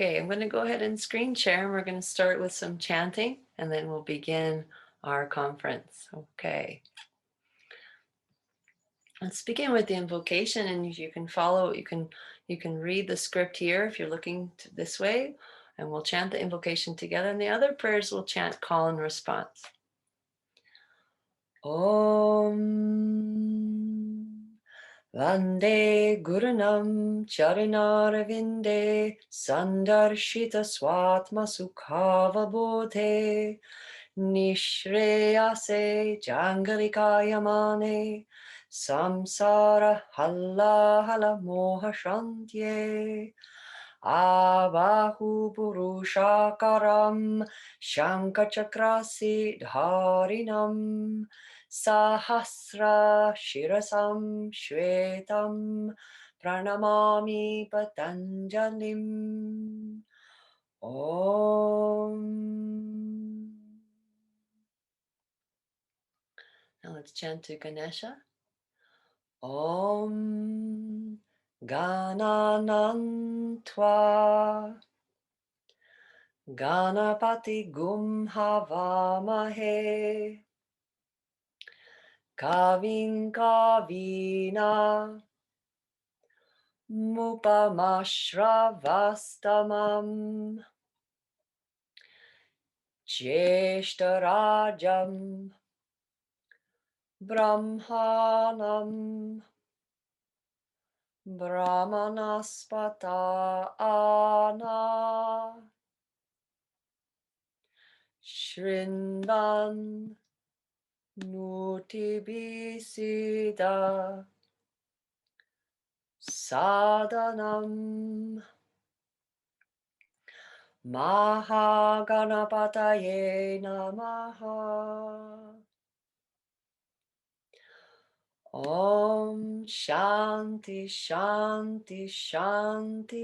Okay, I'm going to go ahead and screen share, and we're going to start with some chanting, and then we'll begin our conference. Okay. Let's begin with the invocation, and you can follow. You can read the script here if you're looking this way, and we'll chant the invocation together. And the other prayers will chant call and response. Om Vande Gurunam Charinarvinde Sandarshita Swatma Sukhava Bodhe Nishreyase Jangalikayamane Samsara Halla Hala Moha Shantye Abahu Purushakaram Shankachakrasi Dharinam Sahasra Shirasam Shvetam Pranamami Patanjalim Om. Now let's chant to Ganesha. Om Gananantva Ganapati Gum Havamahe Kavin Kavina Mupamashravastamam Jeshtarajam Brahmanam Brahmanaspata Ana Shrinvan Nutibisida Sadhanam Mahaganapataye Namaha. Om Shanti Shanti Shanti.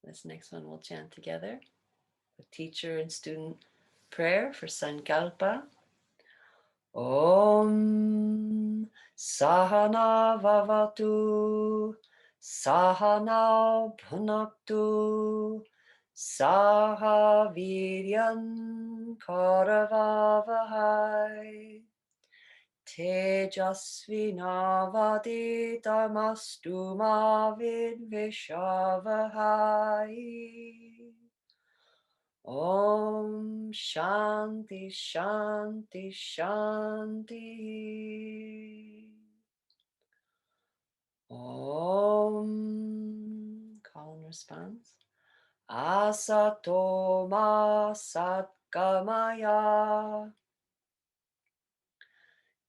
This next one we'll chant together. A teacher and student prayer for Sankalpa. Om Sahana Vavatu Sahana Bhunaktu Saha Viryan Karavavahai Tejasvinavaditamastu ma vidvishavahai. Om Shanti Shanti Shanti. Om. Call and response. Asato ma satgamaya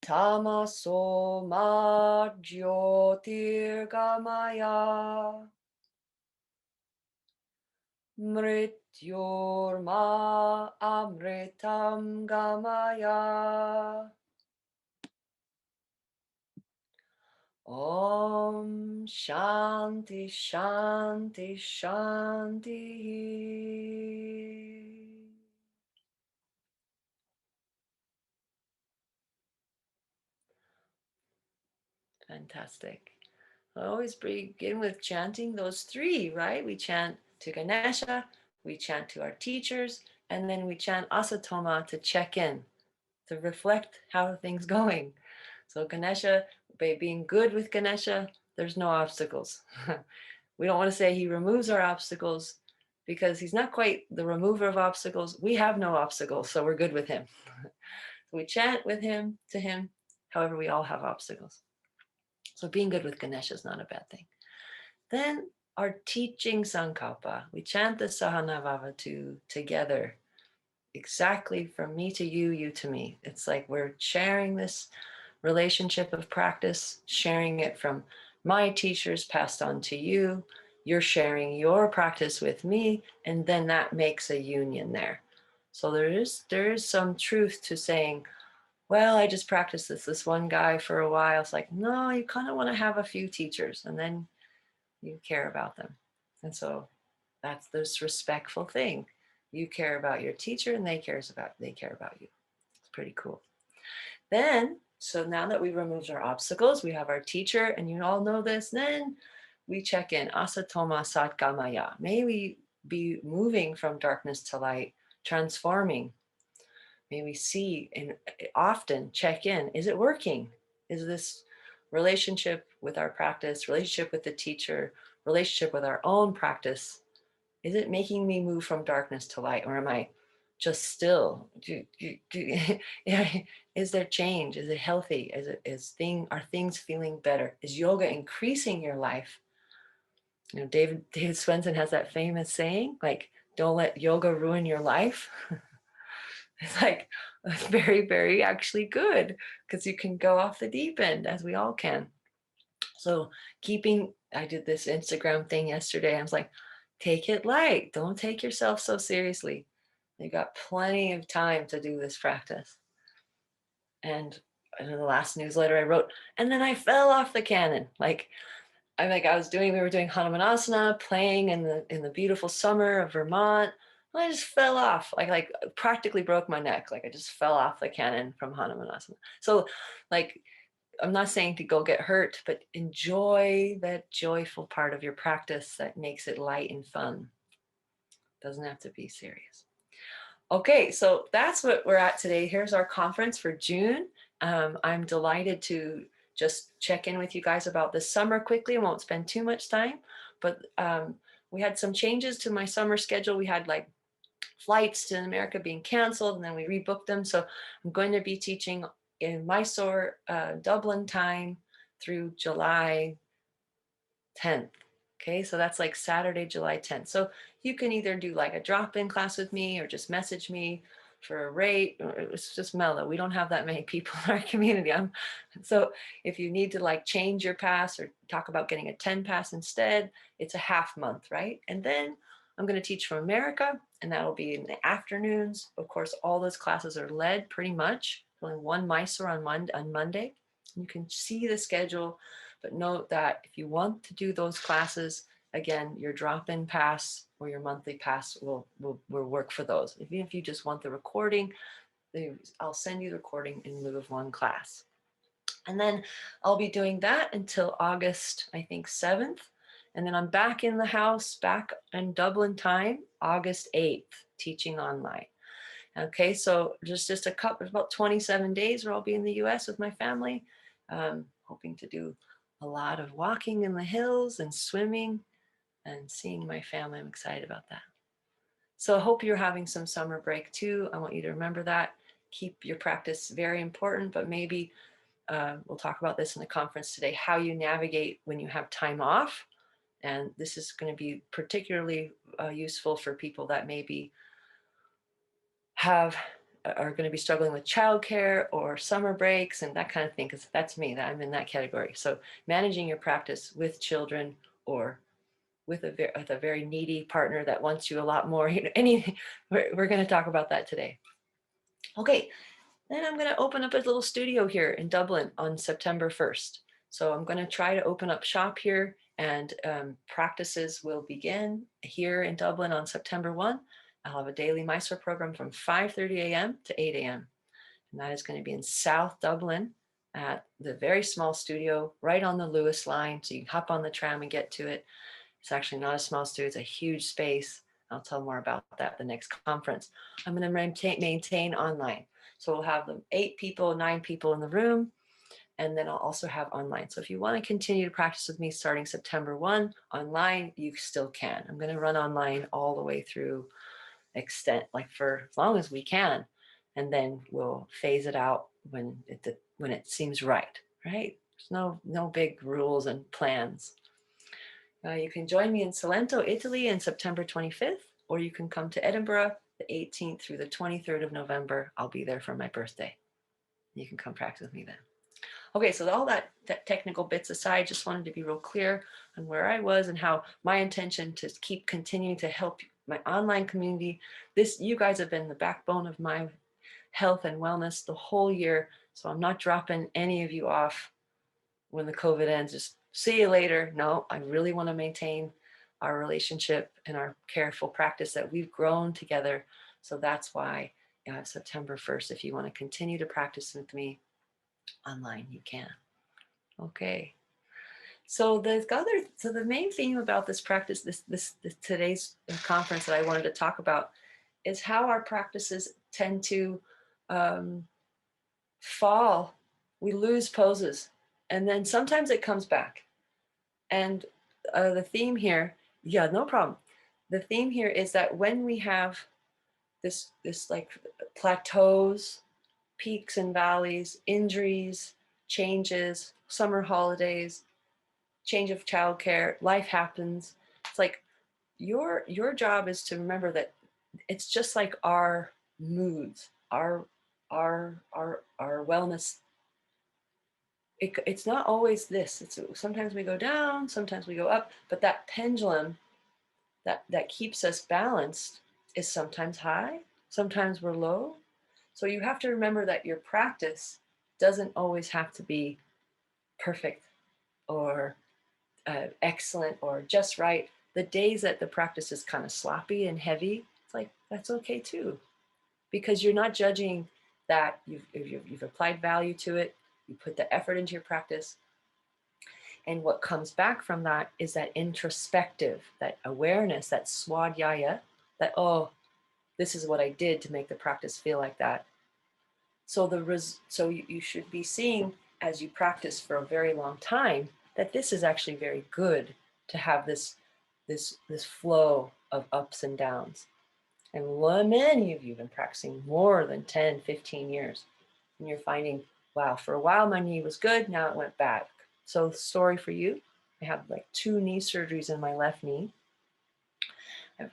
Tamaso ma jyotirgamaya Mrityorma amritam gamaya. Om Shanti Shanti Shanti. Fantastic. I always begin with chanting those three, right? We chant to Ganesha, we chant to our teachers, and then we chant Asatoma to check in, to reflect how things going. So Ganesha, by being good with Ganesha, there's no obstacles. We don't want to say he removes our obstacles because he's not quite the remover of obstacles. We have no obstacles, so we're good with him. So we chant with him, to him, however, we all have obstacles. So being good with Ganesha is not a bad thing. Then our teaching Sankalpa, we chant the Sahanavavatu together, exactly from me to you, you to me. It's like we're sharing this relationship of practice, sharing it from my teachers passed on to you. You're sharing your practice with me, and then that makes a union there. So there is some truth to saying, well, I just practiced this one guy for a while. It's like, no, you kind of want to have a few teachers, and then you care about them. And so that's this respectful thing. You care about your teacher, and they care about you. It's pretty cool. Then So now that we removed our obstacles, we have our teacher, and you all know this, then we check in, asatoma satgamaya. May we be moving from darkness to light, transforming. May we see and often check in, is it working? Is this relationship with our practice, relationship with the teacher, relationship with our own practice, is it making me move from darkness to light, or am I just still? Is there change? Is it healthy? Are things feeling better? Is yoga increasing your life? You know, David Swenson has that famous saying, like, don't let yoga ruin your life. It's like very, very actually good, because you can go off the deep end, as we all can. So I did this Instagram thing yesterday. I was like, take it light. Don't take yourself so seriously. You got plenty of time to do this practice. And in the last newsletter I wrote, and then I fell off the cannon. We were doing Hanumanasana, playing in the beautiful summer of Vermont. And I just fell off, like practically broke my neck. Like I just fell off the cannon from Hanumanasana. So like, I'm not saying to go get hurt, but enjoy that joyful part of your practice that makes it light and fun. Doesn't have to be serious. Okay, so that's what we're at today. Here's our conference for June. I'm delighted to just check in with you guys about this summer quickly. I won't spend too much time, but we had some changes to my summer schedule. We had like flights to America being canceled, and then we rebooked them. So I'm going to be teaching in Mysore, Dublin time through July 10th. Okay, so that's like Saturday, July 10th. So you can either do like a drop-in class with me or just message me for a rate. It's just mellow. We don't have that many people in our community. So if you need to like change your pass or talk about getting a 10 pass instead, it's a half month, right? And then I'm going to teach from America, and that'll be in the afternoons. Of course, all those classes are led pretty much. Only one Mysore on Monday. You can see the schedule, but note that if you want to do those classes, again, your drop-in pass or your monthly pass will work for those. Even if you just want the recording, I'll send you the recording in lieu of one class. And then I'll be doing that until August, I think, 7th. And then I'm back in the house, back in Dublin time, August 8th, teaching online. Okay, so just a couple, about 27 days where I'll be in the US with my family, hoping to do a lot of walking in the hills and swimming and seeing my family. I'm excited about that. So I hope you're having some summer break too. I want you to remember that. Keep your practice very important, but maybe we'll talk about this in the conference today, how you navigate when you have time off. And this is going to be particularly useful for people that maybe are going to be struggling with childcare or summer breaks and that kind of thing, because that's me, that I'm in that category. So managing your practice with children or with a very needy partner that wants you a lot more. We're going to talk about that today. Okay, then I'm going to open up a little studio here in Dublin on September 1st. So I'm going to try to open up shop here, and practices will begin here in Dublin on September 1. I'll have a daily Mysore program from 5:30 a.m. to 8 a.m. And that is going to be in South Dublin at the very small studio right on the Lewis line. So you can hop on the tram and get to it. It's actually not a small studio, it's a huge space. I'll tell more about that at the next conference. I'm going to maintain online. So we'll have them 8 people, 9 people in the room, and then I'll also have online. So if you want to continue to practice with me starting September 1 online, you still can. I'm going to run online all the way through extent, like for as long as we can, and then we'll phase it out when it seems right. There's no big rules and plans. You can join me in Salento, Italy in September 25th, or you can come to Edinburgh the 18th through the 23rd of November. I'll be there for my birthday. You can come practice with me then. Okay, so all that technical bits aside, just wanted to be real clear on where I was and how my intention to keep continuing to help my online community. You guys have been the backbone of my health and wellness the whole year. So I'm not dropping any of you off when the COVID ends. Just see you later. No, I really want to maintain our relationship and our careful practice that we've grown together. So that's why September 1st, if you want to continue to practice with me, Online you can. Okay. So the main theme about this practice, this today's conference that I wanted to talk about is how our practices tend to um, fall. We lose poses, and then sometimes it comes back. And the theme here, yeah, no problem. The theme here is that when we have this like plateaus, peaks and valleys, injuries, changes, summer holidays, change of childcare, life happens. It's like your job is to remember that it's just like our moods, our wellness. It's not always this. It's sometimes we go down, sometimes we go up, but that pendulum that keeps us balanced is sometimes high, sometimes we're low. So you have to remember that your practice doesn't always have to be perfect or excellent or just right. The days that the practice is kind of sloppy and heavy, it's like that's okay too, because you're not judging that you've applied value to it, you put the effort into your practice, and what comes back from that is that introspective, that awareness, that swadhyaya, that oh, this is what I did to make the practice feel like that. So you should be seeing as you practice for a very long time that this is actually very good to have this flow of ups and downs. And many of you have been practicing more than 10, 15 years. And you're finding, wow, for a while my knee was good, now it went back. So sorry for you. I have like 2 knee surgeries in my left knee. I've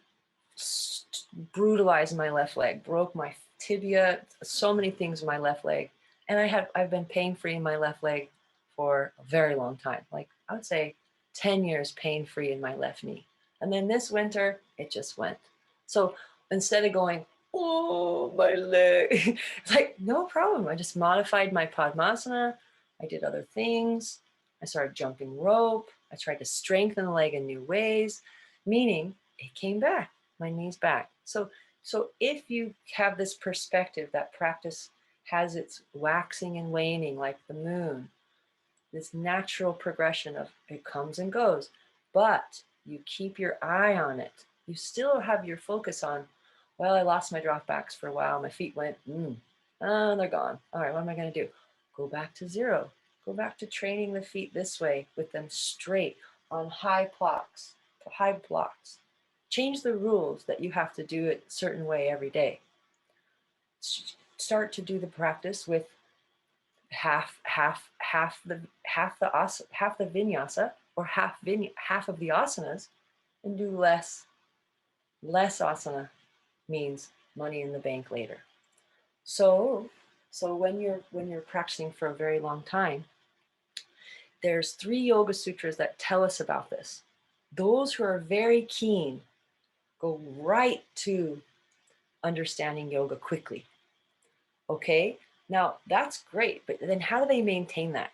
brutalized my left leg, broke my tibia, so many things in my left leg. And I've been pain free in my left leg for a very long time. Like I would say 10 years pain free in my left knee. And then this winter, it just went. So instead of going, oh, my leg, it's like, no problem. I just modified my Padmasana. I did other things. I started jumping rope. I tried to strengthen the leg in new ways, meaning it came back. My knee's back. So if you have this perspective that practice has its waxing and waning like the moon, this natural progression of it comes and goes, but you keep your eye on it. You still have your focus on, well, I lost my dropbacks for a while. My feet went, they're gone. All right, what am I going to do? Go back to zero. Go back to training the feet this way with them straight on high blocks, Change the rules that you have to do it a certain way every day. Start to do the practice with half the vinyasa or half of the asanas, and do less asana means money in the bank later. So when you're practicing for a very long time, there's 3 yoga sutras that tell us about this. Those who are very keen go right to understanding yoga quickly. Okay, now that's great, but then how do they maintain that?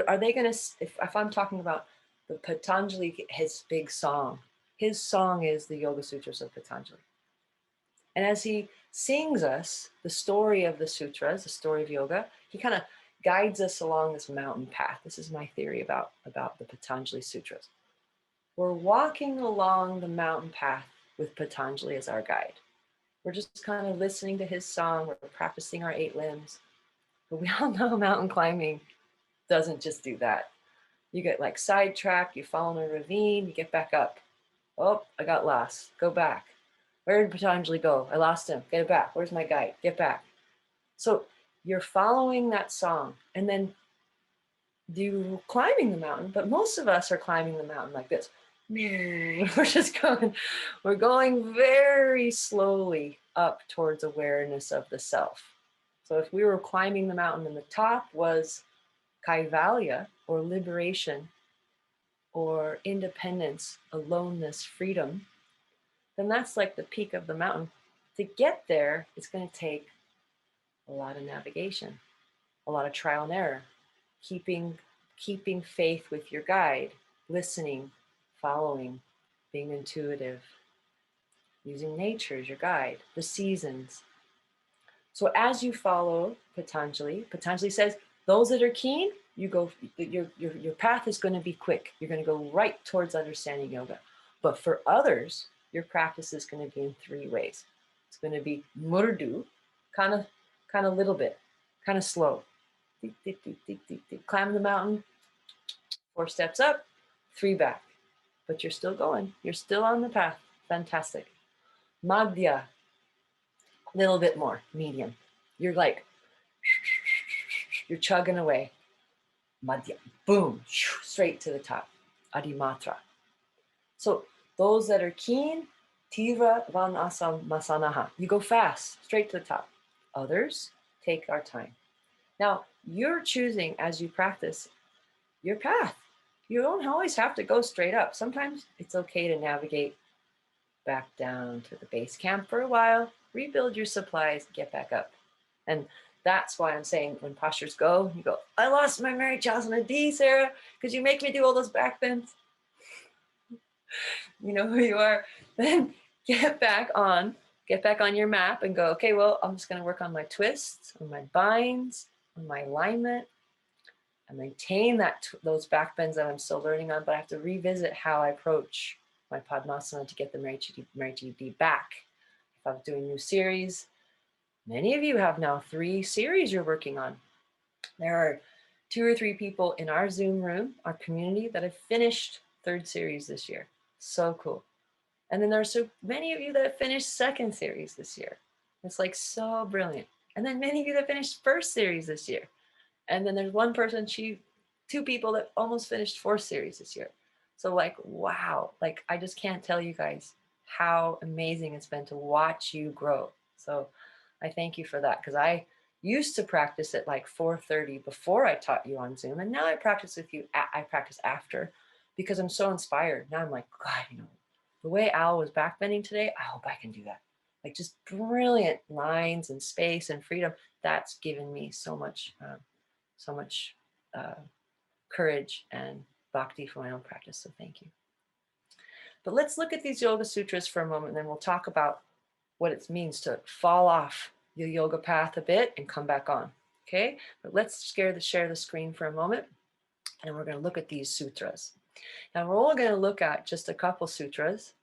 Are they going to, if I'm talking about the Patanjali, his big song, his song is the Yoga Sutras of Patanjali. And as he sings us the story of the sutras, the story of yoga, he kind of guides us along this mountain path. This is my theory about the Patanjali Sutras. We're walking along the mountain path with Patanjali as our guide. We're just kind of listening to his song. We're practicing our 8 limbs. But we all know mountain climbing doesn't just do that. You get like sidetracked, you fall in a ravine, you get back up. Oh, I got lost. Go back. Where did Patanjali go? I lost him. Get it back. Where's my guide? Get back. So you're following that song, and then you're climbing the mountain, but most of us are climbing the mountain like this. We're going very slowly up towards awareness of the self. So if we were climbing the mountain and the top was kaivalya, or liberation, or independence, aloneness, freedom, then that's like the peak of the mountain. To get there, it's going to take a lot of navigation, a lot of trial and error, keeping faith with your guide, listening, following, being intuitive, using nature as your guide, the seasons. So as you follow Patanjali, Patanjali says, Those that are keen, you go, your path is going to be quick. You're going to go right towards understanding yoga. But for others, your practice is going to be in three ways. It's going to be murdu, kind of little bit, kind of slow. Climb the mountain, 4 steps up, 3 back. But you're still going. You're still on the path. Fantastic. Madhya, a little bit more, medium. You're like, you're chugging away. Madhya, boom, straight to the top. Adimatra. So those that are keen, Tivra Van Asam Masanaha. You go fast, straight to the top. Others take our time. Now, you're choosing as you practice your path. You don't always have to go straight up. Sometimes it's okay to navigate back down to the base camp for a while, rebuild your supplies, get back up. And that's why I'm saying when postures go, you go, I lost my Mary Chasana D, Sarah, because you make me do all those back bends. You know who you are. Then get back on your map and go, okay, well, I'm just going to work on my twists, on my binds, on my alignment, and maintain those back bends that I'm still learning on, but I have to revisit how I approach my Padmasana to get the Mary D back. If I'm doing new series, many of you have now 3 series you're working on. There are 2 or 3 people in our Zoom room, our community, that have finished 3rd series this year. So cool. And then there's so many of you that have finished 2nd series this year. It's like so brilliant. And then many of you that finished 1st series this year. And then there's one person, 2 people that almost finished 4th series this year. So like, wow, like I just can't tell you guys how amazing it's been to watch you grow. So I thank you for that, because I used to practice at like 4:30 before I taught you on Zoom. And now I practice with you, I practice after, because I'm so inspired. Now I'm like, God, you know, the way Al was backbending today, I hope I can do that. Like just brilliant lines and space and freedom. That's given me so much courage and bhakti for my own practice. So thank you. But let's look at these yoga sutras for a moment, and then we'll talk about what it means to fall off your yoga path a bit and come back on. Okay, but let's share the screen for a moment, and we're going to look at these sutras. Now we're only going to look at just a couple sutras,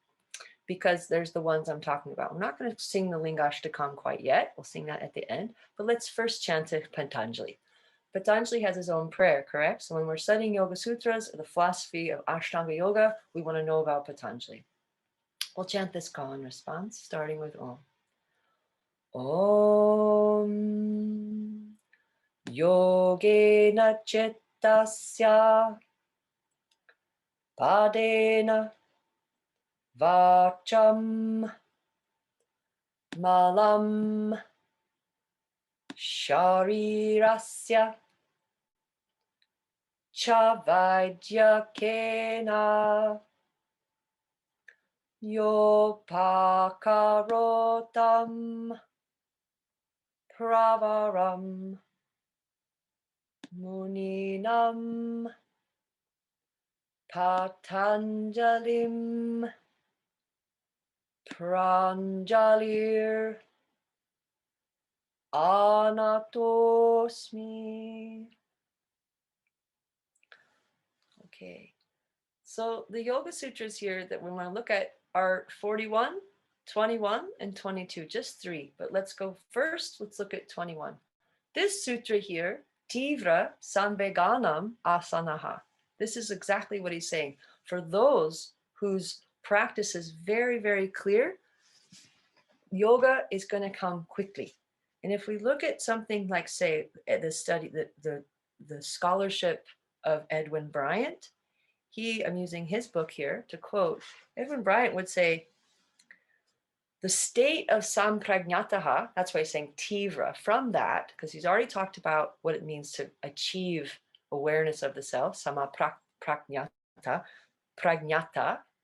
because there's the ones I'm talking about. I'm not going to sing the Lingastakam quite yet. We'll sing that at the end. But let's first chant to Patanjali. Patanjali has his own prayer, correct? So when we're studying Yoga Sutras, the philosophy of Ashtanga Yoga, we want to know about Patanjali. We'll chant this call and response, starting with Om. Om Yogena Cettasya Padena Vacham Malam Sharirasya Chavaidhyakena Yopakarotam Pravaram Muninam Patanjalim Pranjalir Anatosmi. Okay, so the Yoga Sutras here that we want to look at are 41, 21, and 22, just 3. But let's go first, let's look at 21. This sutra here, Tivra Samveganam Asanaha. This is exactly what he's saying. For those whose practice is very, very clear, yoga is going to come quickly. And if we look at something like, say, the study, the scholarship of Edwin Bryant, I'm using his book here to quote, Edwin Bryant would say, the state of sampragnataha, that's why he's saying tivra, from that, because he's already talked about what it means to achieve awareness of the self, pragnata,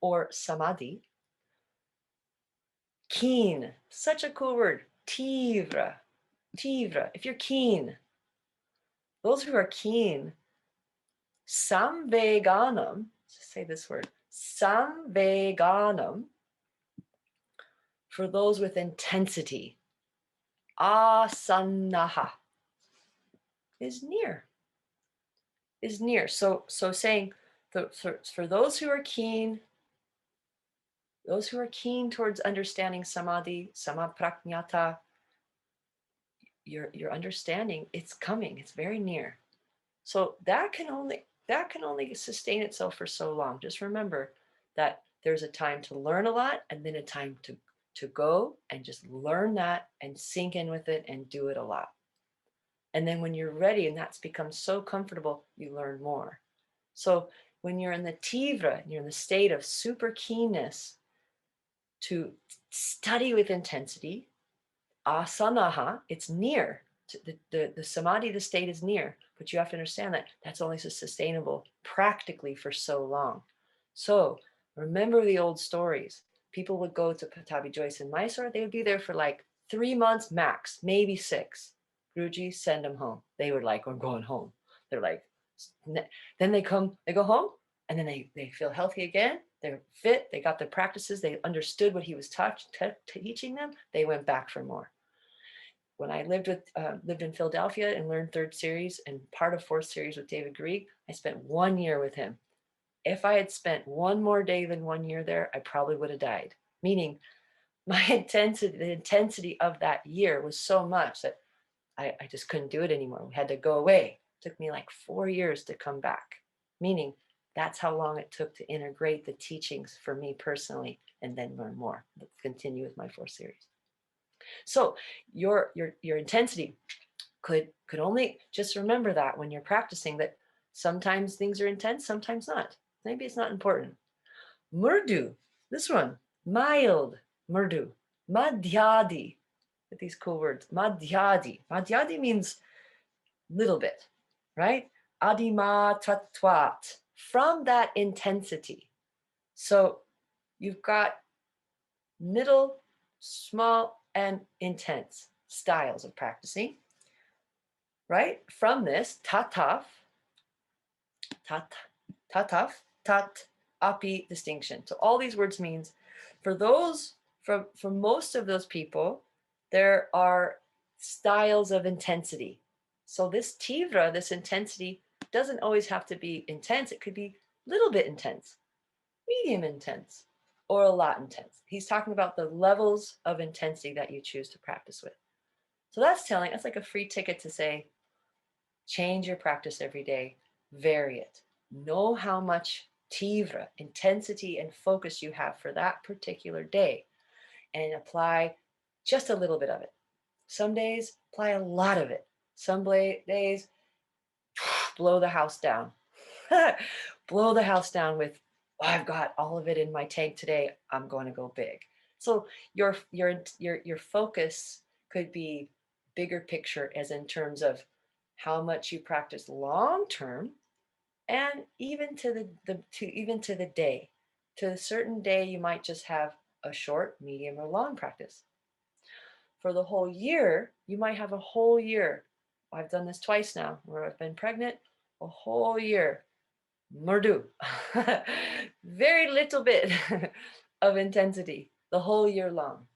or samadhi. Keen, such a cool word, tivra, if you're keen. Those who are keen, samveganam, just say this word, samveganam, for those with intensity, asannaha, is near. is near. So saying for those who are keen towards understanding samadhi, samaprajñata, your understanding, it's coming, it's very near. So that can only sustain itself for so long. Just remember that there's a time to learn a lot and then a time to go and just learn that and sink in with it and do it a lot. And then when you're ready and that's become so comfortable, you learn more. So when you're in the tivra, you're in the state of super keenness to study with intensity, asanaha, it's near. The samadhi, the state is near, but you have to understand that that's only sustainable practically for so long. So remember the old stories. People would go to Patabi Joyce in Mysore, they would be there for like 3 months max, maybe 6. Guruji, send them home. They were like, we're going home. They're like, then they go home, and then they feel healthy again. They're fit. They got their practices. They understood what he was teaching them. They went back for more. When I lived in Philadelphia and learned third series and part of fourth series with David Grieg, I spent 1 year with him. If I had spent one more day than 1 year there, I probably would have died. Meaning, the intensity of that year was so much that I just couldn't do it anymore. We had to go away. It took me like 4 years to come back. Meaning, that's how long it took to integrate the teachings for me personally and then learn more. Let's continue with my fourth series. So your intensity could only, just remember that when you're practicing, that sometimes things are intense, sometimes not. Maybe it's not important. Murdu, this one, mild, murdu, madhyadi, with these cool words, madhyadi. Madhyadi means little bit, right? Adima tatwat, from that intensity. So you've got middle, small, and intense styles of practicing, right? From this, tataf, tat, api distinction. So all these words means, for most of those people, there are styles of intensity. So this tivra, this intensity, doesn't always have to be intense. It could be a little bit intense, medium intense, or a lot intense. He's talking about the levels of intensity that you choose to practice with. So that's like a free ticket to say, change your practice every day, vary it. Know how much tivra, intensity, and focus you have for that particular day, and apply just a little bit of it. Some days, apply a lot of it. Some days, blow the house down. Blow the house down with, oh, I've got all of it in my tank today. I'm going to go big. So your focus could be bigger picture, as in terms of how much you practice long term, and even to the day. To a certain day, you might just have a short, medium, or long practice. For the whole year, you might have a whole year. I've done this twice now, where I've been pregnant, a whole year. Murdu. Very little bit of intensity the whole year long.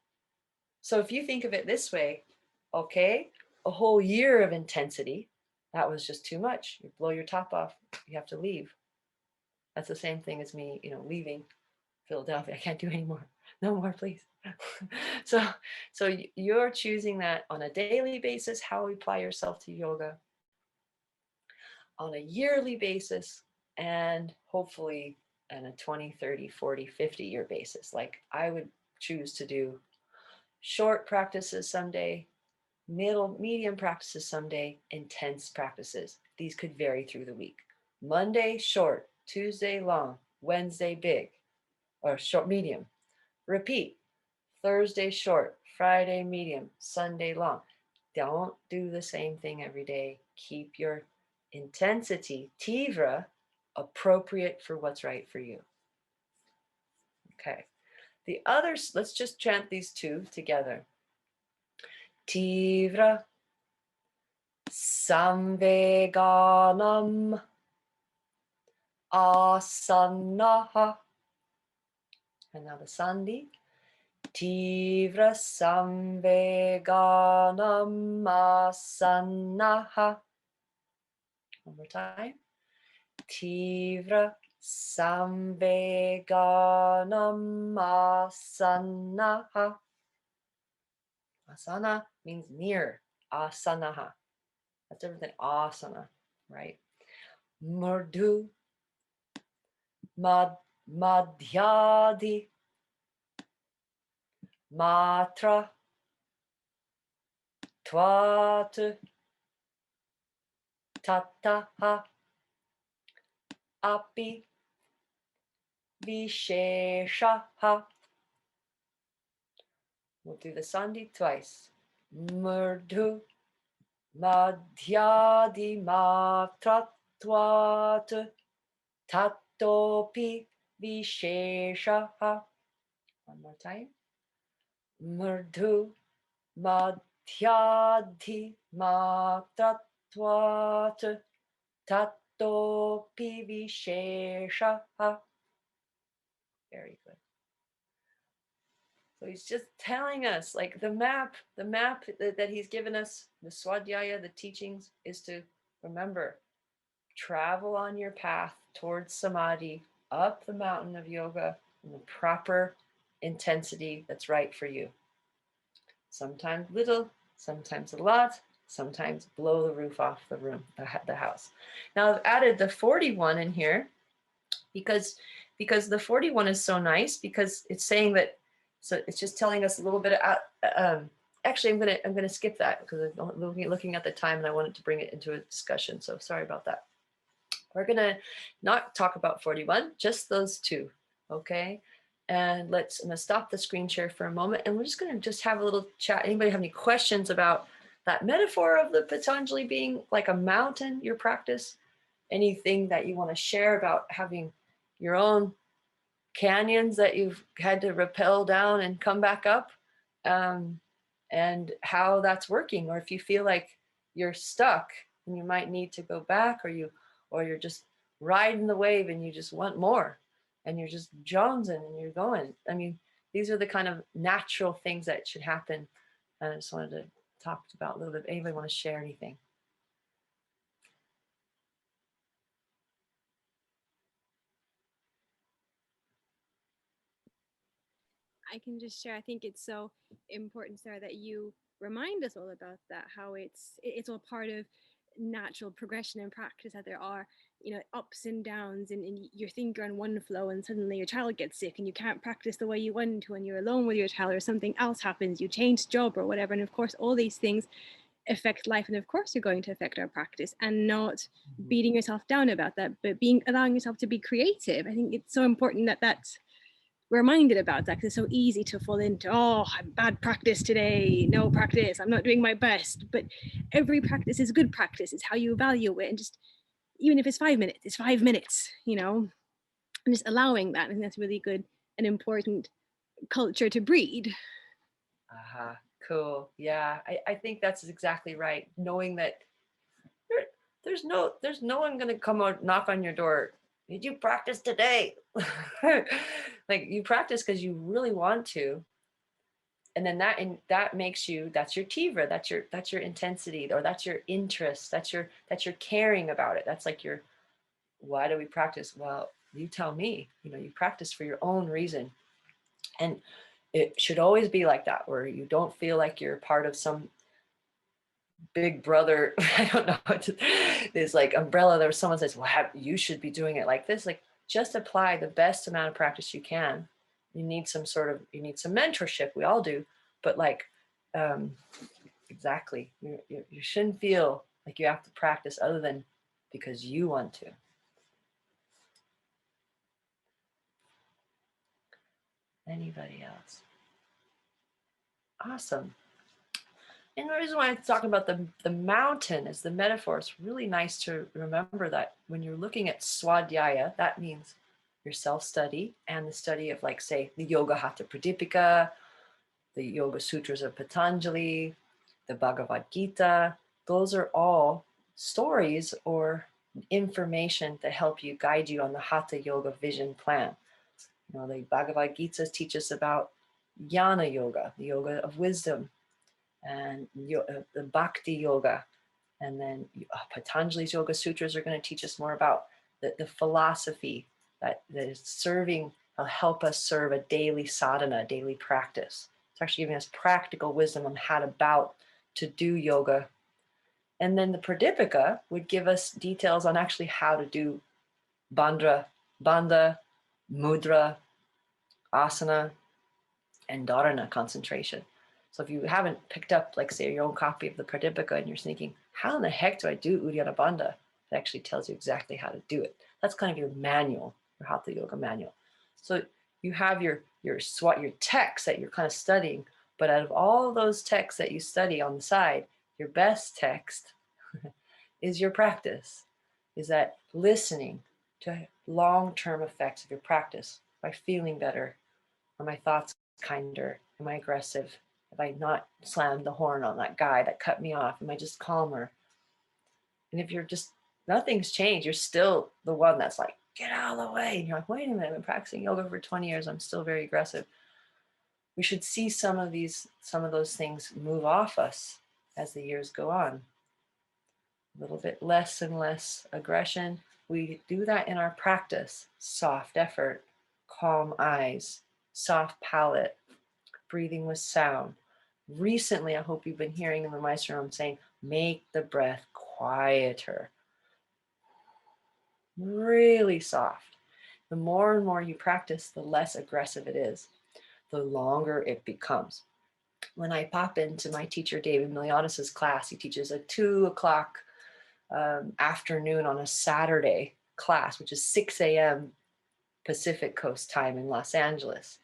So if you think of it this way, okay, a whole year of intensity, that was just too much. You blow your top off, you have to leave. That's the same thing as me, leaving Philadelphia. I can't do anymore. No more, please. so you're choosing that on a daily basis, how you apply yourself to yoga, on a yearly basis, and hopefully on a 20, 30, 40, 50-year basis. Like, I would choose to do short practices someday, medium practices someday, intense practices. These could vary through the week. Monday, short. Tuesday, long. Wednesday, big. Or short, medium. Repeat. Thursday, short. Friday, medium. Sunday, long. Don't do the same thing every day. Keep your intensity, tivra, appropriate for what's right for you. Okay. The others, let's just chant these two together. Tivra samveganam asannaha. And now the sandhi. Tivra samveganam asannaha. One more time. Tivra samveganam asanaha. Asana means near. Asanaha. That's different than asana, right? Murdu, madhyadi, matra, twat, tataha, api, visheshaha. We'll do the sandhi twice. Murdu, madhyadi, matra, twat, tatopi, visheshaha. One more time. Murdu, madhyadi, matratvat, tatopi visheshaha. Very good. So he's just telling us, like the map that he's given us, the swadhyaya, the teachings, is to remember, travel on your path towards samadhi, up the mountain of yoga in the proper intensity that's right for you. Sometimes little, sometimes a lot, sometimes blow the roof off the room, the house. Now I've added the 41 in here because the 41 is so nice, because it's saying that, so it's just telling us a little bit of, actually I'm gonna skip that because I'm looking at the time and I wanted to bring it into a discussion, so sorry about that. We're gonna not talk about 41, just those two, okay? And I'm gonna stop the screen share for a moment, and we're just gonna have a little chat. Anybody have any questions about that metaphor of the Patanjali being like a mountain, your practice? Anything that you want to share about having your own canyons that you've had to rappel down and come back up, and how that's working, or if you feel like you're stuck and you might need to go back, or you're just riding the wave and you just want more and you're just jonesing and you're going. I mean, these are the kind of natural things that should happen. And I just wanted to talk about a little bit. Anybody want to share anything? I can just share. I think it's so important, Sarah, that you remind us all about that, how it's all part of natural progression and practice, that there are, ups and downs, and you think you're on one flow and suddenly your child gets sick and you can't practice the way you want to, and you're alone with your child, or something else happens, you change job or whatever. And of course all these things affect life, and of course they're going to affect our practice, and not beating yourself down about that, but allowing yourself to be creative. I think it's so important that that's reminded about that, because it's so easy to fall into, oh, I'm bad practice today, no practice, I'm not doing my best. But every practice is good practice. It's how you value it, and just, even if it's 5 minutes, it's 5 minutes, and just allowing that. I think that's really good and important culture to breed. Uh-huh. Cool. Yeah, I think that's exactly right. Knowing that there's no one gonna come out knock on your door. Did you practice today? Like, you practice because you really want to, and then that makes you, that's your tivra, that's your intensity, or that's your interest, that's your caring about it. That's like your, why do we practice? Well, you tell me. You practice for your own reason, and it should always be like that, where you don't feel like you're part of some big brother. I don't know, this like umbrella that someone says, well, you should be doing it like this. Like, just apply the best amount of practice you can. You need some mentorship, we all do, but like, um exactly, you shouldn't feel like you have to practice other than because you want to. Anybody else? Awesome. And the reason why I'm talking about the mountain as the metaphor, it's really nice to remember that when you're looking at swadhyaya, that means your self-study and the study of, like, say, the Yoga Hatha Pradipika, the Yoga Sutras of Patanjali, the Bhagavad Gita. Those are all stories or information that help you, guide you on the Hatha Yoga vision plan. The Bhagavad Gita teaches about jnana yoga, the yoga of wisdom, and the bhakti yoga. And then Patanjali's Yoga Sutras are going to teach us more about the philosophy that is serving, will help us serve a daily sadhana, daily practice. It's actually giving us practical wisdom on how to do yoga. And then the Pradipika would give us details on actually how to do bandha, mudra, asana, and dharana concentration. So if you haven't picked up, like say, your own copy of the Pradipika and you're thinking, how in the heck do I do Uddiyana Bandha? It actually tells you exactly how to do it. That's kind of your manual, your Hatha Yoga manual. So you have your text that you're kind of studying, but out of all those texts that you study on the side, your best text is your practice, is that listening to long-term effects of your practice by feeling better. Are my thoughts kinder? Am I aggressive? Have I not slammed the horn on that guy that cut me off? Am I just calmer? And if you're just, nothing's changed, you're still the one that's like, get out of the way. And you're like, wait a minute, I've been practicing yoga for 20 years. I'm still very aggressive. We should see some of those things move off us as the years go on. A little bit less and less aggression. We do that in our practice. Soft effort, calm eyes, soft palate, breathing with sound. Recently, I hope you've been hearing in the Maestro room saying, make the breath quieter. Really soft. The more and more you practice, the less aggressive it is, the longer it becomes. When I pop into my teacher, David Milianis's class, he teaches a 2:00 afternoon on a Saturday class, which is 6 a.m. Pacific Coast time in Los Angeles.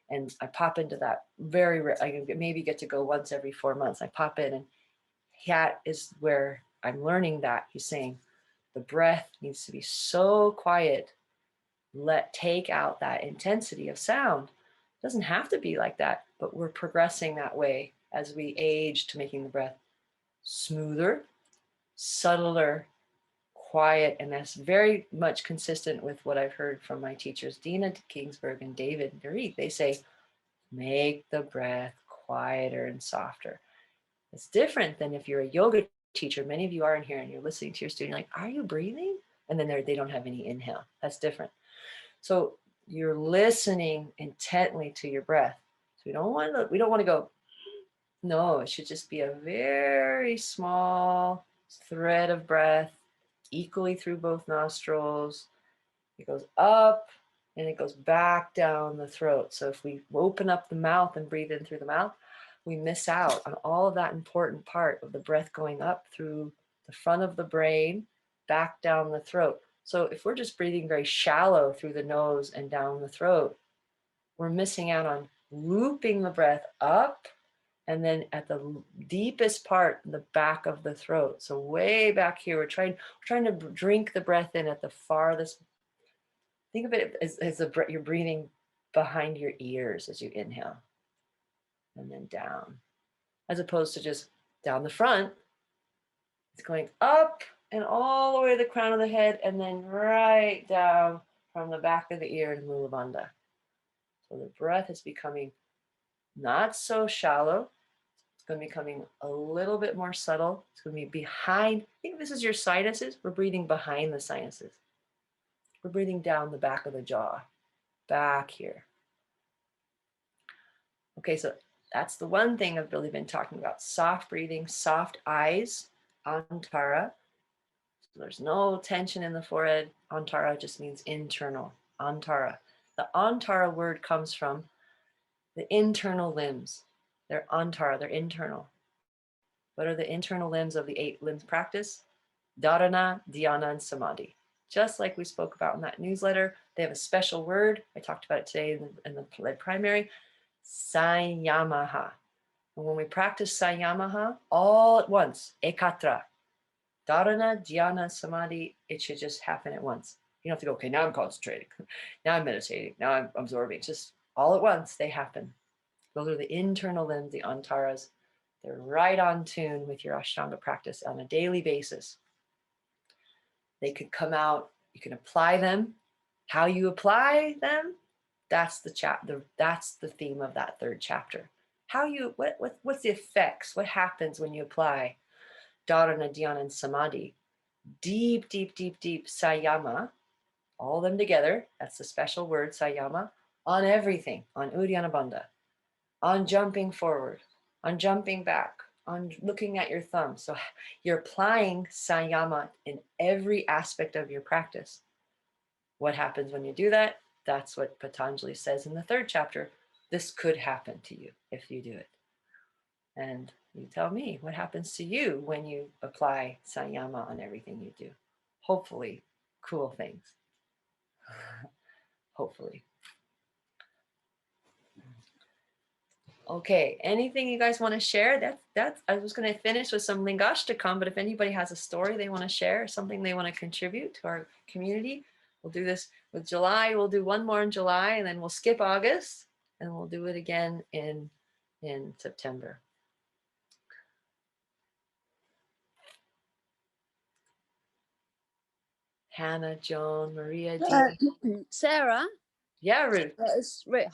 And I pop into that I maybe get to go once every 4 months. I pop in, and that is where I'm learning that. He's saying the breath needs to be so quiet. Take out that intensity of sound. It doesn't have to be like that, but we're progressing that way as we age to making the breath smoother, subtler, quiet. And that's very much consistent with what I've heard from my teachers, Dina Kingsburg and David Garrick. They say, make the breath quieter and softer. It's different than if you're a yoga teacher. Many of you are in here and you're listening to your student, like, are you breathing? And then they don't have any inhale. That's different. So you're listening intently to your breath. So we don't want to go, no, it should just be a very small thread of breath, equally through both nostrils. It goes up and it goes back down the throat. So if we open up the mouth and breathe in through the mouth, we miss out on all of that important part of the breath going up through the front of the brain, back down the throat. So if we're just breathing very shallow through the nose and down the throat, we're missing out on looping the breath up and then at the deepest part, the back of the throat. So way back here, we're trying to drink the breath in at the farthest. Think of it as you're breathing behind your ears as you inhale and then down, as opposed to just down the front. It's going up and all the way to the crown of the head and then right down from the back of the ear to Mula Bandha. So the breath is becoming not so shallow. It's going to be becoming a little bit more subtle. It's going to be behind. I think this is your sinuses. We're breathing behind the sinuses. We're breathing down the back of the jaw, back here. Okay, so that's the one thing I've really been talking about. Soft breathing, soft eyes, antara. So there's no tension in the forehead. Antara just means internal, antara. The antara word comes from the internal limbs. They're antara, they're internal. What are the internal limbs of the 8 limbs practice? Dharana, dhyana, and samadhi. Just like we spoke about in that newsletter, they have a special word. I talked about it today in the primary, Sanyamaha. And when we practice Sanyamaha all at once, ekatra, dharana, dhyana, samadhi, it should just happen at once. You don't have to go, okay, now I'm concentrating. Now I'm meditating. Now I'm absorbing. Just all at once, they happen. Those are the internal limbs, the antaras. They're right on tune with your Ashtanga practice on a daily basis. They could come out, you can apply them. How you apply them, that's that's the theme of that 3rd chapter. What's the effects? What happens when you apply dharana, dhyana, and samadhi? Deep, deep, deep, deep sayama, all of them together. That's the special word, sayama, on everything, on Uddiyana Bandha, on jumping forward, on jumping back, on looking at your thumb. So you're applying sayama in every aspect of your practice. What happens when you do that? That's what Patanjali says in the 3rd chapter. This could happen to you if you do it. And you tell me what happens to you when you apply sayama on everything you do. Hopefully, cool things. Hopefully. Okay, anything you guys want to share? That's I was going to finish with some Lingastakam, but if anybody has a story they want to share, something they want to contribute to our community, we'll do this with July. We'll do one more in July, and then we'll skip August, and we'll do it again in September. Hannah, Joan, Maria, Jean. Sarah. Yeah, Ruth.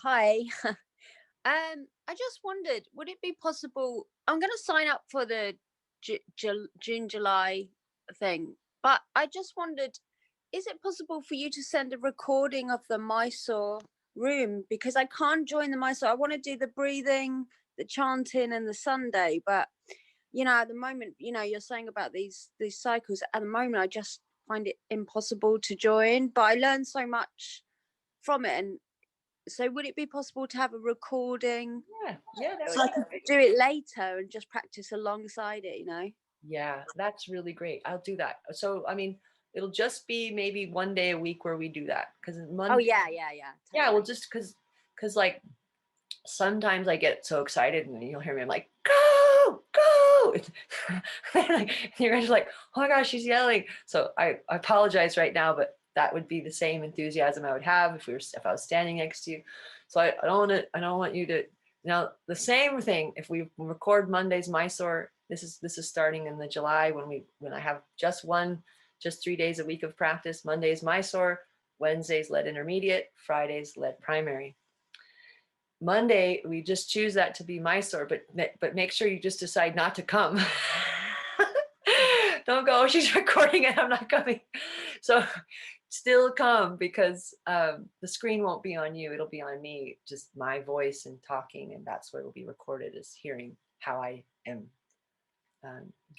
Hi. I just wondered, would it be possible? I'm going to sign up for the June, July thing, but I just wondered, is it possible for you to send a recording of the Mysore room? Because I can't join the Mysore. I want to do the breathing, the chanting, and the Sunday, but at the moment, you're saying about these cycles. At the moment, I just find it impossible to join, but I learned so much from it. And so would it be possible to have a recording? Yeah, so I could do it later and just practice alongside it, Yeah, that's really great. I'll do that. So I mean, it'll just be maybe one day a week where we do that, because Monday. Oh yeah, totally. Yeah, well, just because like sometimes I get so excited and you'll hear me, I'm like, go, go. Like, you're just like, oh my gosh, she's yelling. So I apologize right now, but that would be the same enthusiasm I would have if I was standing next to you. So I don't want you to. Now the same thing, if we record Mondays Mysore, this is starting in the July when I have just 3 days a week of practice. Mondays Mysore, Wednesdays lead intermediate, Fridays lead primary. Monday, we just choose that to be Mysore, but make sure you just decide not to come. Don't go, oh, she's recording it, I'm not coming. So still come, because the screen won't be on you, it'll be on me, just my voice and talking, and that's what will be recorded, is hearing how I am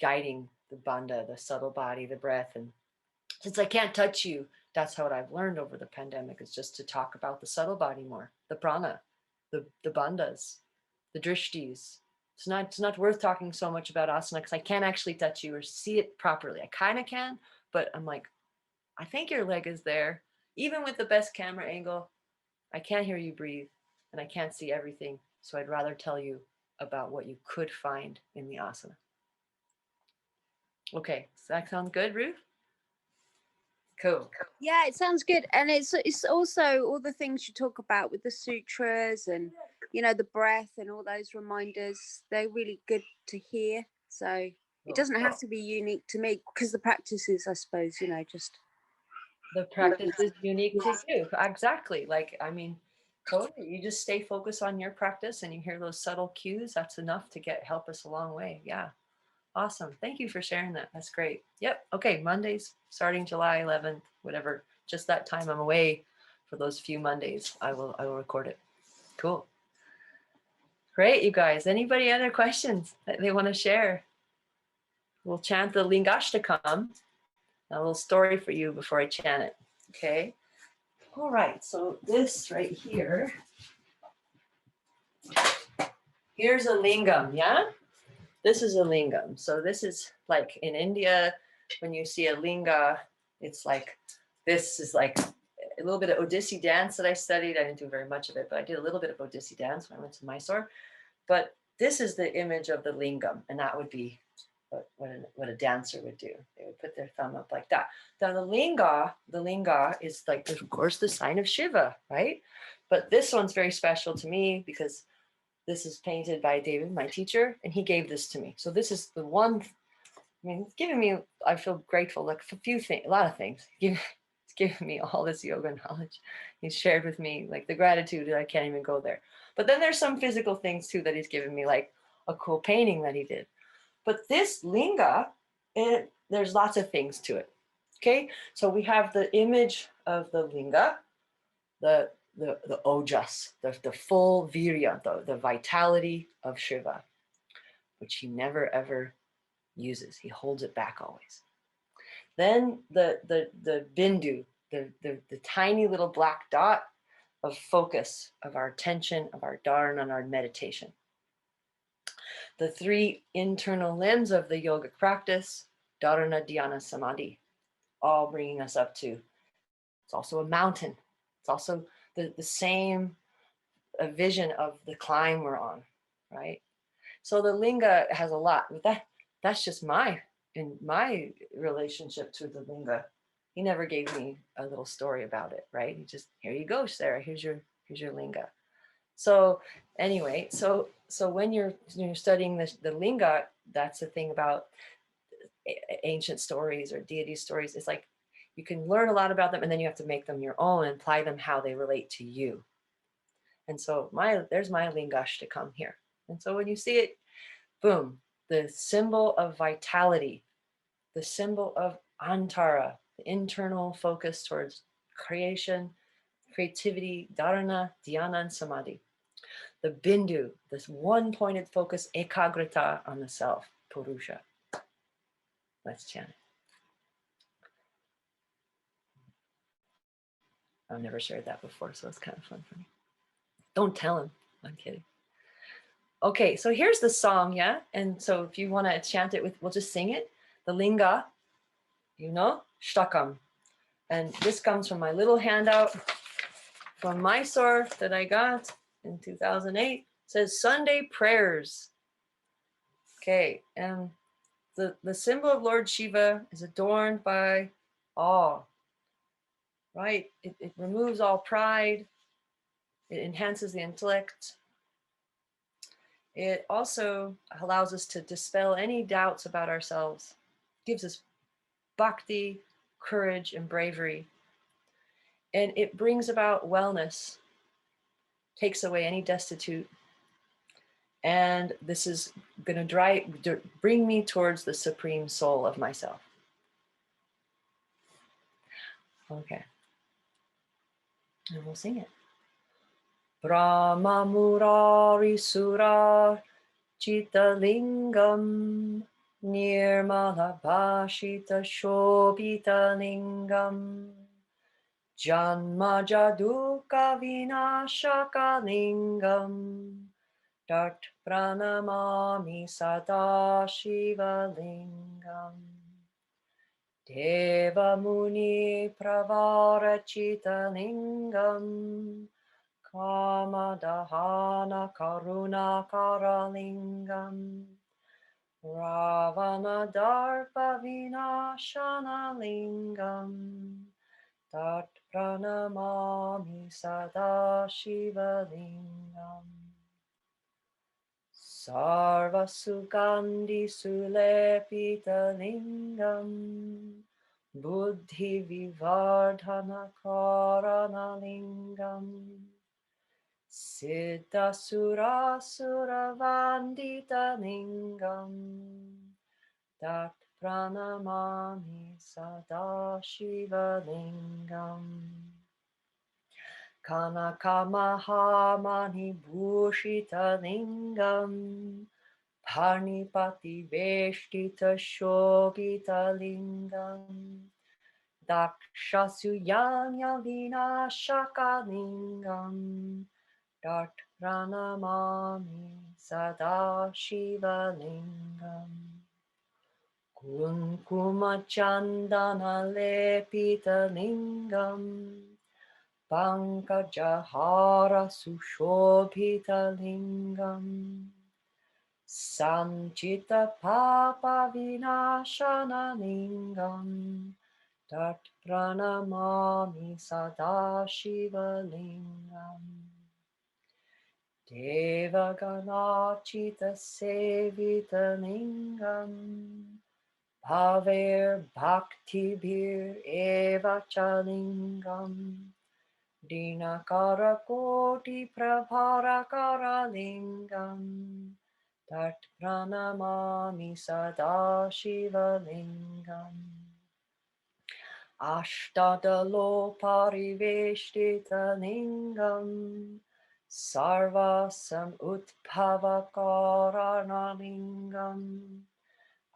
guiding the bandha, the subtle body, the breath. And since I can't touch you, that's what I've learned over the pandemic, is just to talk about the subtle body more, the prana, the bandhas, the drishtis. It's not worth talking so much about asana, because I can't actually touch you or see it properly. I kind of can, but I'm like, I think your leg is there. Even with the best camera angle, I can't hear you breathe and I can't see everything. So I'd rather tell you about what you could find in the asana. Okay, does that sound good, Ruth? Cool. Yeah, it sounds good. And it's also all the things you talk about with the sutras and the breath and all those reminders, they're really good to hear. So it doesn't have to be unique to me, because the practice is, I suppose, just the practice is unique to you. Exactly. Like, I mean, totally. You just stay focused on your practice and you hear those subtle cues. That's enough to help us a long way. Yeah. Awesome. Thank you for sharing that. That's great. Yep. Okay. Mondays starting July 11th, whatever, just that time I'm away for those few Mondays, I will record it. Cool. Great, you guys. Anybody other questions that they want to share? We'll chant the Lingastakam, a little story for you before I chant it. Okay. All right. So this right here, here's a lingam. Yeah. This is a lingam. So this is like in India, when you see a linga, it's like, this is like a little bit of Odissi dance that I studied. I didn't do very much of it, but I did a little bit of Odissi dance when I went to Mysore. But this is the image of the lingam, and that would be what a dancer would do. They would put their thumb up like that. Now the linga is like, of course, the sign of Shiva, right? But this one's very special to me because this is painted by David, my teacher, and he gave this to me. So this is the one, I mean, it's given me, I feel grateful, like a lot of things. It's given me all this yoga knowledge. He's shared with me like the gratitude that I can't even go there. But then there's some physical things too that he's given me, like a cool painting that he did. But this linga, there's lots of things to it. Okay, so we have the image of the linga, the ojas, the full virya, the vitality of Shiva, which he never ever uses. He holds it back always. Then the bindu, the tiny little black dot of focus, of our attention, of our dharana, and our meditation. The three internal limbs of the yogic practice, dharana, dhyana, samadhi, all bringing us up to, it's also a mountain. It's also the same vision of the climb we're on, right? So the linga has a lot. But that's just in my relationship to the linga. He never gave me a little story about it, right? He just, here you go, Sarah. Here's your linga. So anyway, so when you're studying the linga, that's the thing about ancient stories or deity stories. It's like you can learn a lot about them, and then you have to make them your own and apply them how they relate to you. And so there's my Lingastakam here. And so when you see it, boom, the symbol of vitality, the symbol of antara, the internal focus towards creation, creativity, dharana, dhyana, and samadhi. The bindu, this one-pointed focus, ekagrita, on the self, purusha. Let's chant it. I've never shared that before, so it's kind of fun for me. Don't tell him. I'm kidding. Okay, so here's the song, yeah? And so if you want to chant it we'll just sing it. The linga, Stakam. And this comes from my little handout from Mysore that I got in 2008. It says Sunday prayers. Okay, and the symbol of Lord Shiva is adorned by awe, right? It removes all pride. It enhances the intellect. It also allows us to dispel any doubts about ourselves. It gives us bhakti, courage, and bravery. And it brings about wellness, takes away any destitute. And this is going to bring me towards the supreme soul of myself. Okay. And we'll sing it. Brahma Murari Sura Chitalingam Nirmala Bhashita Shobita Lingam Janma Jaduka Vinashaka Lingam Tat Pranamami Sada Shiva Lingam Deva Muni Pravarachita Lingam Kama Dahana Karuna Karalingam Ravana Darpa Vinashana Lingam Tat Pranamami Sada Shiva Lingam Sarva Sugandhi Sulepita Lingam Buddhi Vivardhana Karana Lingam Siddha Sura Sura Vandita Lingam Tat Pranamami Sada Shiva Lingam Kanaka Mahamani Bhushita Lingam Parnipati Veshtita Shobita Lingam Daksha Suyanya Vinashaka Lingam Tat Pranamami Sada Shiva Lingam Kunkuma Chandana Lepita Lingam Pankajahara Sushobhita Lingam Sanchita Papa Vinashana Lingam Tat Pranamami Sada Shiva Lingam Devaganachita Sevita Lingam Bhaver Bhaktibhir Eva Chalingam Dinakara Koti Prabharakara Lingam Tat Pranamami Sada Shiva Lingam Ashtadalo pariveshtita lingam sarvasam utpavakarana lingam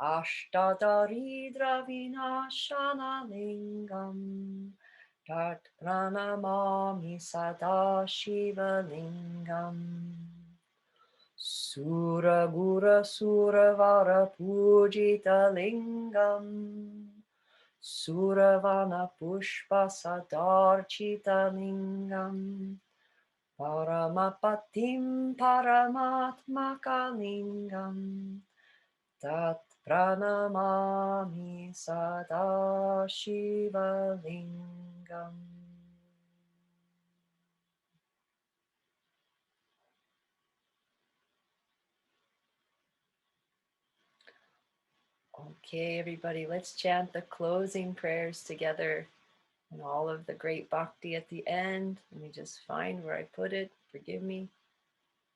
Ashtadaridra vinashana lingam Tat pranamami sada shiva lingam Sura Gura Sura Vara Pujita Lingam Suravana Pushpa Sadarchita Lingam Paramapatim Paramatmaka Lingam Tat Pranamami Sada Shiva Lingam. Okay, everybody, let's chant the closing prayers together and all of the great bhakti at the end. Let me just find where I put it. Forgive me. I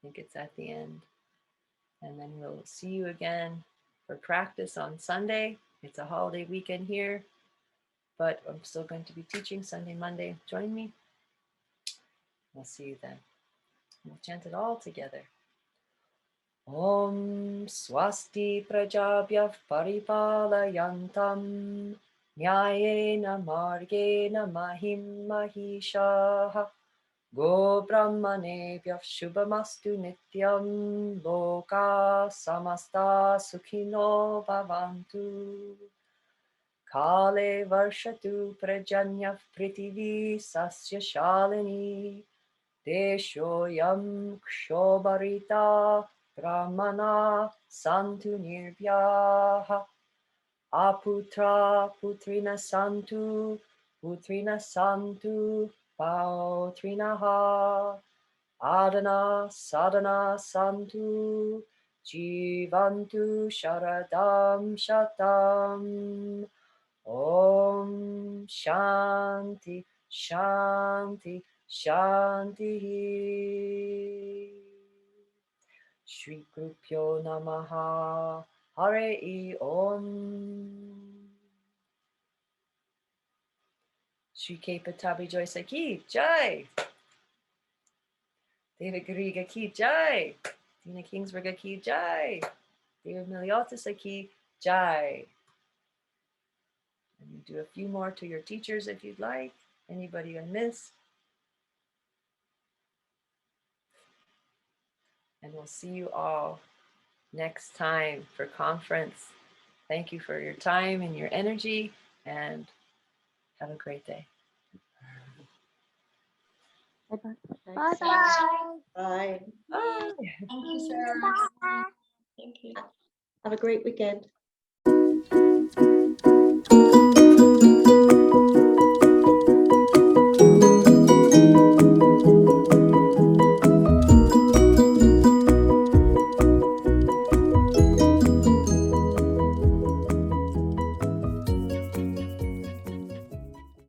think it's at the end. And then we'll see you again for practice on Sunday. It's a holiday weekend here, but I'm still going to be teaching Sunday, Monday. Join me. We'll see you then. We'll chant it all together. Om Swasti Prajabhyav Paripalayantam Nyayena Margena Mahim Mahishaha Go Brahmanebhyah Shubhamastu Nityam Loka Samasta Sukhino Bhavantu Kale Varshatu Prajanyah Prithivi Sasya Shalini Deshoyam Kshobarita Brahmana Santu Nirbhyaha Aputra Putrina Santu Pautrinaha Adana Sadana Santu Jivantu Sharadam Shatam Om Shanti Shanti Shanti Shri Gurupyo Namaha Hare Om Shri K. Patabi Joy Saki Jai David Gariga Ki Jai Dina Kingsburger Ki Jai David Miliota Saki Jai. And you do a few more to your teachers if you'd like. Anybody I miss? And we'll see you all next time for conference. Thank you for your time and your energy, and have a great day. Bye-bye. Thanks, Bye-bye. Sarah. Bye. Bye. Thank you, Sarah. Bye. Thank you. Have a great weekend.